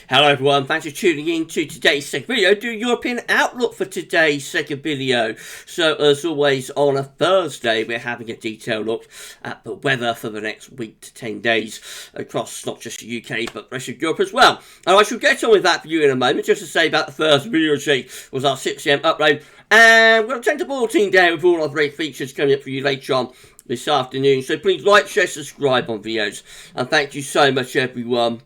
Hello everyone, thanks for tuning in to today's second video, do European outlook for today's second video. So as always on a Thursday we're having a detailed look at the weather for the next week to 10 days across not just the UK but the rest of Europe as well. And I shall get on with that for you in a moment. Just to say about the first video today was our 6am upload, and we'll take the bulletin down with all our great features coming up for you later on this afternoon. So please like, share, subscribe on videos, and thank you so much everyone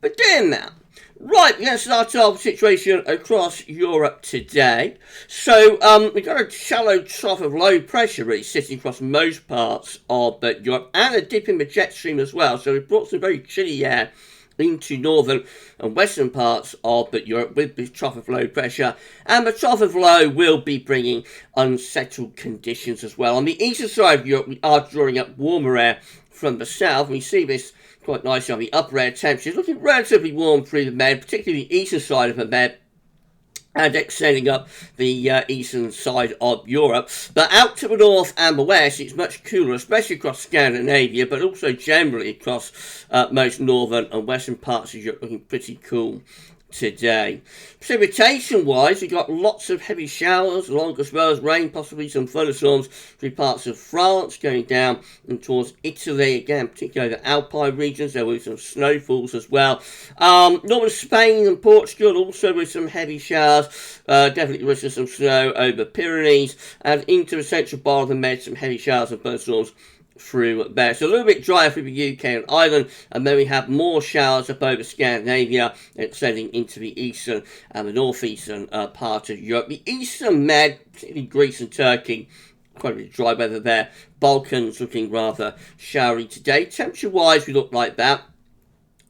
for doing that. Right, we're going to start off the situation across Europe today. So, we've got a shallow trough of low pressure really sitting across most parts of Europe, and a dip in the jet stream as well. So we've brought some very chilly air into northern and western parts of Europe with this trough of low pressure, and the trough of low will be bringing unsettled conditions as well. On the eastern side of Europe, we are drawing up warmer air from the south. We see this quite nicely on the upper air temperatures, looking relatively warm through the Med, particularly the eastern side of the Med, and extending up the eastern side of Europe. But out to the north and the west, it's much cooler, especially across Scandinavia, but also generally across most northern and western parts of Europe, looking pretty cool today. Precipitation wise, we've got lots of heavy showers, along as well as rain, possibly some thunderstorms through parts of France, going down and towards Italy, again particularly the Alpine regions. There will be some snowfalls as well. Northern Spain and Portugal also with some heavy showers, definitely with some snow over Pyrenees, and into the central part of the Med, some heavy showers and thunderstorms through there. So a little bit drier through the UK and Ireland, and then we have more showers up over Scandinavia, extending into the eastern and the northeastern part of Europe. The eastern Med, particularly Greece and Turkey, quite a bit of dry weather there. Balkans looking rather showery today. Temperature wise, we look like that.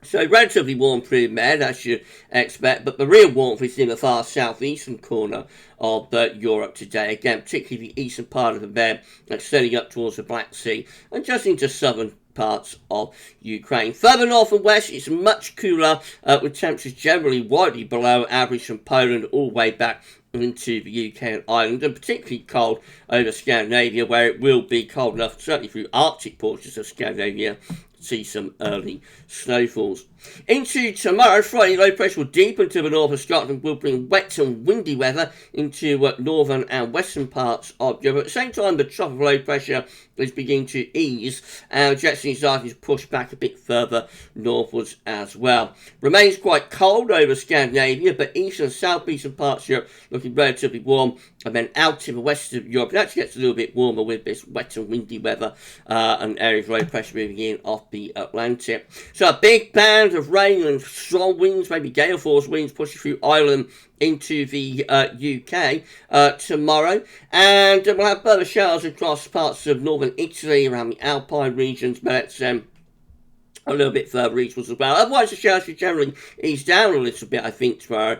So relatively warm through the Med, as you expect, but the real warmth is in the far southeastern corner of Europe today. Again, particularly the eastern part of the Med, extending up towards the Black Sea and just into southern parts of Ukraine. Further north and west, it's much cooler, with temperatures generally widely below average from Poland all the way back into the UK and Ireland, and particularly cold over Scandinavia, where it will be cold enough, certainly through Arctic portions of Scandinavia, see some early snowfalls. Into tomorrow, Friday, low pressure will deepen to the north of Scotland, will bring wet and windy weather into northern and western parts of Europe. At the same time, the trough of low pressure is beginning to ease, and jet stream starting to push back a bit further northwards as well. Remains quite cold over Scandinavia, but eastern and southeastern parts of Europe looking relatively warm, and then out to the west of Europe, it actually gets a little bit warmer with this wet and windy weather, and areas of low pressure moving in off the Atlantic. So a big band of rain and strong winds, maybe gale force winds, pushing through Ireland into the UK tomorrow, and we'll have further showers across parts of northern Italy, around the Alpine regions, but a little bit further eastwards as well. Otherwise, the showers should generally ease down a little bit, I think, tomorrow.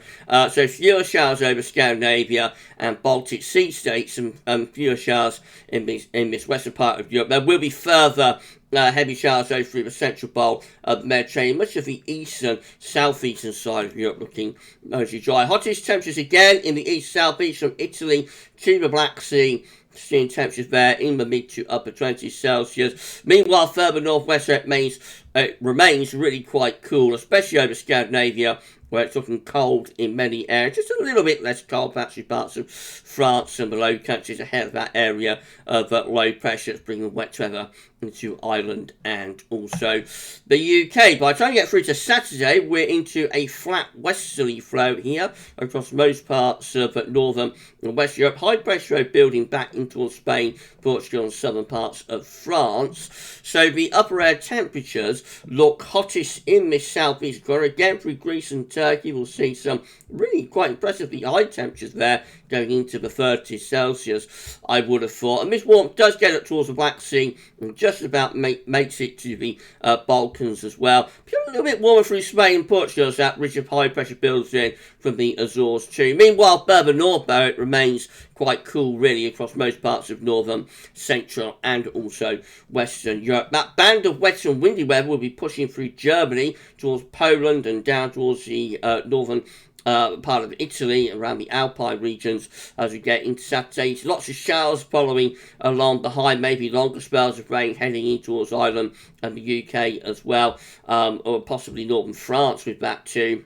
So fewer showers over Scandinavia and Baltic Sea states, and fewer showers in this western part of Europe. There will be further heavy showers over through the central bowl of the Mediterranean, much of the eastern, southeastern side of Europe looking mostly dry. Hottest temperatures again in the east, southeast, from Italy to the Black Sea. Seeing temperatures there in the mid to upper 20s Celsius. Meanwhile, further northwest, it remains really quite cool, especially over Scandinavia, where it's looking cold in many areas. Just a little bit less cold, perhaps in parts of France and the Low Countries ahead of that area of low pressure. It's bringing wet weather into Ireland and also the UK. By the time we get through to Saturday, we're into a flat westerly flow here across most parts of northern and west Europe. High pressure building back in towards Spain, Portugal and southern parts of France. So the upper air temperatures look hottest in this southeast corner. Again, through Greece and Turkey, we'll see some really quite impressively high temperatures there, going into the 30s Celsius, I would have thought. And this warmth does get up towards the Black Sea and just about makes it to the Balkans as well. A little bit warmer through Spain and Portugal as that ridge of high pressure builds in from the Azores too. Meanwhile, further north though, it remains quite cool really across most parts of northern, central and also western Europe. That band of wet and windy weather will be pushing through Germany towards Poland and down towards the northern part of Italy, around the Alpine regions as we get into Saturday. Lots of showers following along behind, maybe longer spells of rain heading in towards Ireland and the UK as well, or possibly northern France with that too.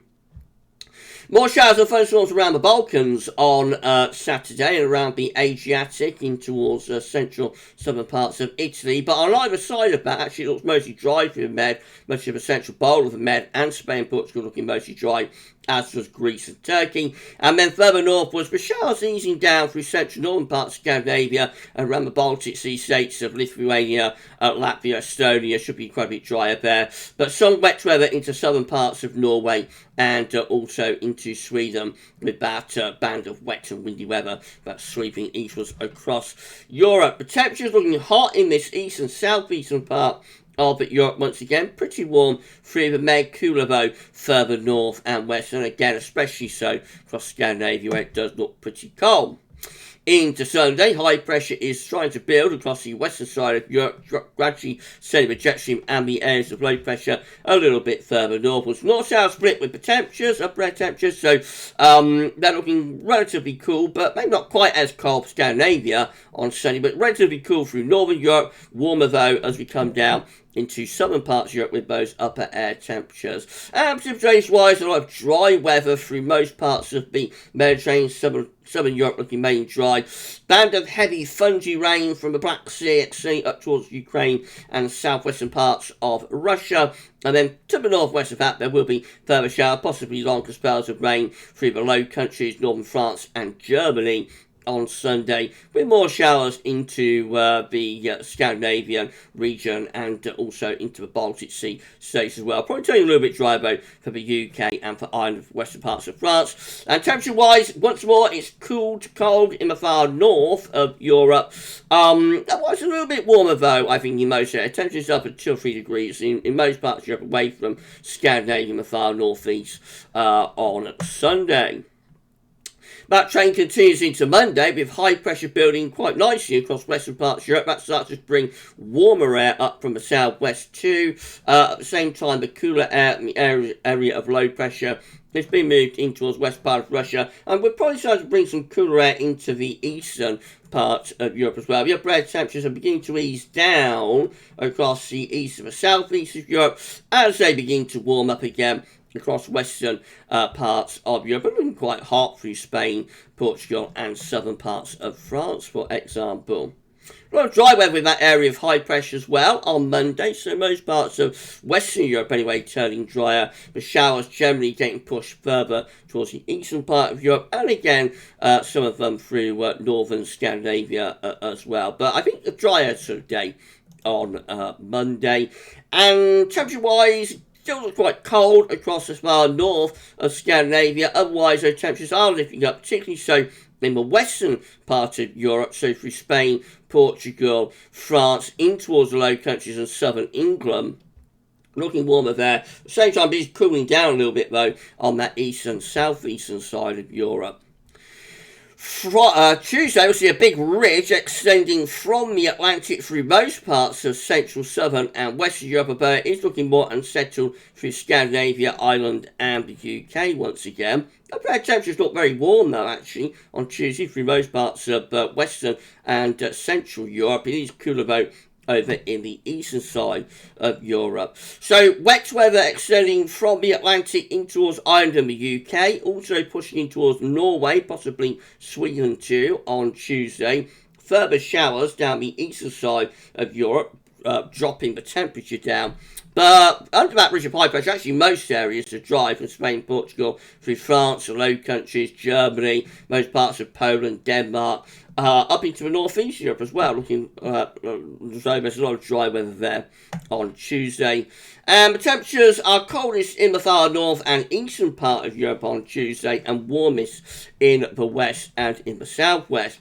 More showers and thunderstorms around the Balkans on Saturday and around the Adriatic in towards central southern parts of Italy. But on either side of that, actually it looks mostly dry for the Med, much of the central bowl of the Med, and Spain and Portugal looking mostly dry, as was Greece and Turkey. And then further northwards, the showers easing down through central northern parts of Scandinavia and around the Baltic Sea states of Lithuania, Latvia, Estonia. Should be quite a bit drier there. But some wet weather into southern parts of Norway and also into Sweden with that band of wet and windy weather that's sweeping eastwards across Europe. The temperatures looking hot in this east and southeastern part of Europe once again. Pretty warm through the Med, cooler though further north and west, and again especially so across Scandinavia where it does look pretty cold. Into Sunday, high pressure is trying to build across the western side of Europe, gradually sending the jet stream and the areas of low pressure a little bit further northwards. North-south split with the temperatures, upper air temperatures, so they're looking relatively cool, but maybe not quite as cold for Scandinavia on Sunday, but relatively cool through northern Europe, warmer though as we come down into southern parts of Europe with those upper air temperatures. And precipitation-wise, a lot of dry weather through most parts of the Mediterranean, southern Europe looking mainly dry. Band of heavy fungy rain from the Black Sea, extending up towards Ukraine and southwestern parts of Russia. And then to the northwest of that, there will be further shower, possibly longer spells of rain through the Low Countries, northern France and Germany on Sunday, with more showers into the Scandinavian region and also into the Baltic Sea states as well. Probably turning a little bit dry though for the UK and for Ireland, western parts of France. And temperature-wise, once more, it's cool to cold in the far north of Europe. Otherwise, a little bit warmer though, I think, in most areas. Temperatures up at 2 or 3 degrees in most parts of Europe, away from Scandinavia and the far northeast on Sunday. That trend continues into Monday with high pressure building quite nicely across western parts of Europe. That starts to bring warmer air up from the southwest too. At the same time, the cooler air in the area of low pressure has been moved in towards west part of Russia, and we're probably starting to bring some cooler air into the eastern part of Europe as well. The upper air temperatures are beginning to ease down across the east and the southeast of Europe as they begin to warm up again across western parts of Europe, but looking quite hot through Spain, Portugal and southern parts of France, for example. A lot of dry weather in that area of high pressure as well on Monday, so most parts of Western Europe anyway turning drier. The showers generally getting pushed further towards the eastern part of Europe, and again some of them through northern Scandinavia as well. But I think a drier sort of day on Monday. And temperature-wise, still looks quite cold across the far north of Scandinavia. Otherwise, those temperatures are lifting up, particularly so in the western part of Europe, so through Spain, Portugal, France, in towards the Low Countries and southern England. Looking warmer there. At the same time, it's cooling down a little bit, though, on that eastern, southeastern side of Europe. Tuesday, we'll see a big ridge extending from the Atlantic through most parts of central, southern and western Europe, but it is looking more unsettled through Scandinavia, Ireland and the UK once again. Upper temperatures look very warm though, actually, on Tuesday through most parts of western and central Europe. It is cooler though over in the eastern side of Europe. So wet weather extending from the Atlantic in towards Ireland and the UK, also pushing in towards Norway, possibly Sweden too on Tuesday. Further showers down the eastern side of Europe, dropping the temperature down. But under that ridge of high pressure, actually most areas are dry from Spain, Portugal, through France, the Low Countries, Germany, most parts of Poland, Denmark, up into the northeast Europe as well, looking so there's a lot of dry weather there on Tuesday. And the temperatures are coldest in the far north and eastern part of Europe on Tuesday, and warmest in the west and in the southwest.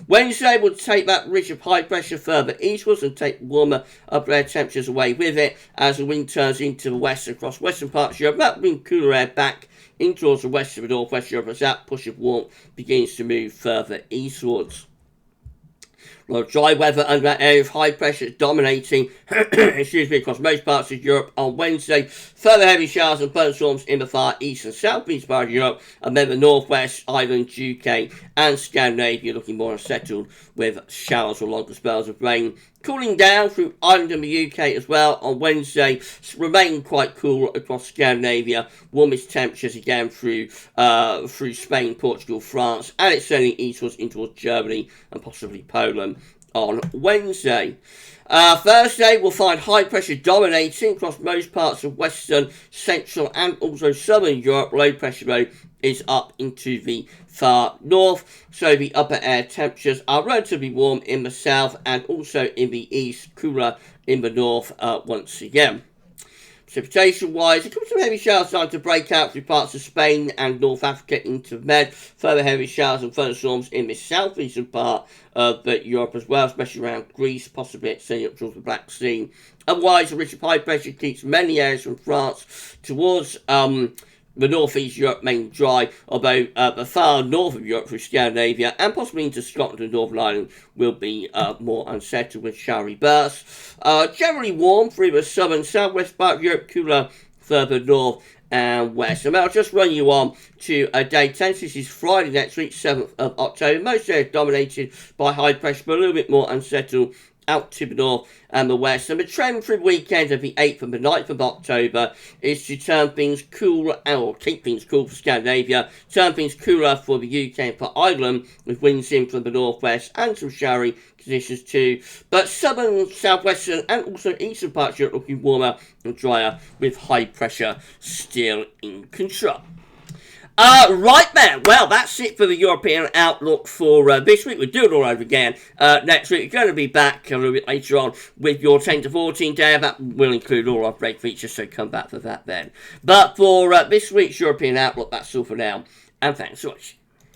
Wednesday will take that ridge of high pressure further eastwards and take warmer upper air temperatures away with it as the wind turns into the west across western parts of Europe. That will bring cooler air back in towards the west of the northwest Europe as that push of warmth begins to move further eastwards. A lot of dry weather under that area of high pressure dominating across most parts of Europe on Wednesday. Further heavy showers and thunderstorms in the far east and southeast part of Europe, and then the northwest, Ireland, UK and Scandinavia looking more unsettled with showers or longer spells of rain Cooling down through Ireland and the UK as well on Wednesday. Remain quite cool across Scandinavia. Warmest temperatures again through Spain, Portugal, France, and it's sailing eastwards in towards Germany and possibly Poland on Wednesday. Thursday, we'll find high pressure dominating across most parts of Western, Central, and also Southern Europe. Low pressure, though, is up into the far north, so the upper air temperatures are relatively warm in the south and also in the east, cooler in the north once again. Precipitation wise, there could be some heavy showers starting to break out through parts of Spain and North Africa into the Med. Further heavy showers and thunderstorms in the southeastern part of Europe as well, especially around Greece, possibly extending up towards the Black Sea. Otherwise, the ridge of high pressure keeps many areas from France towards the northeast Europe remain dry, although the far north of Europe through Scandinavia and possibly into Scotland and Northern Ireland will be more unsettled with showery bursts. Generally warm through the southern southwest part of Europe, cooler further north and west. And I'll just run you on to day 10. This is Friday next week, 7th of October. Most areas dominated by high pressure, but a little bit more unsettled out to the north and the west. And the trend for the weekend of the 8th and the 9th of October is to turn things cool, or keep things cool for Scandinavia, turn things cooler for the UK and for Ireland, with winds in from the northwest and some showery conditions too. But southern, southwestern and also eastern parts of Europe looking warmer and drier, with high pressure still in control. Right then, well, that's it for the European outlook for this week. We'll do it all over again next week. We're going to be back a little bit later on with your 10 to 14 day. That will include all our break features, so come back for that then. But for this week's European outlook, that's all for now, and thanks for watching.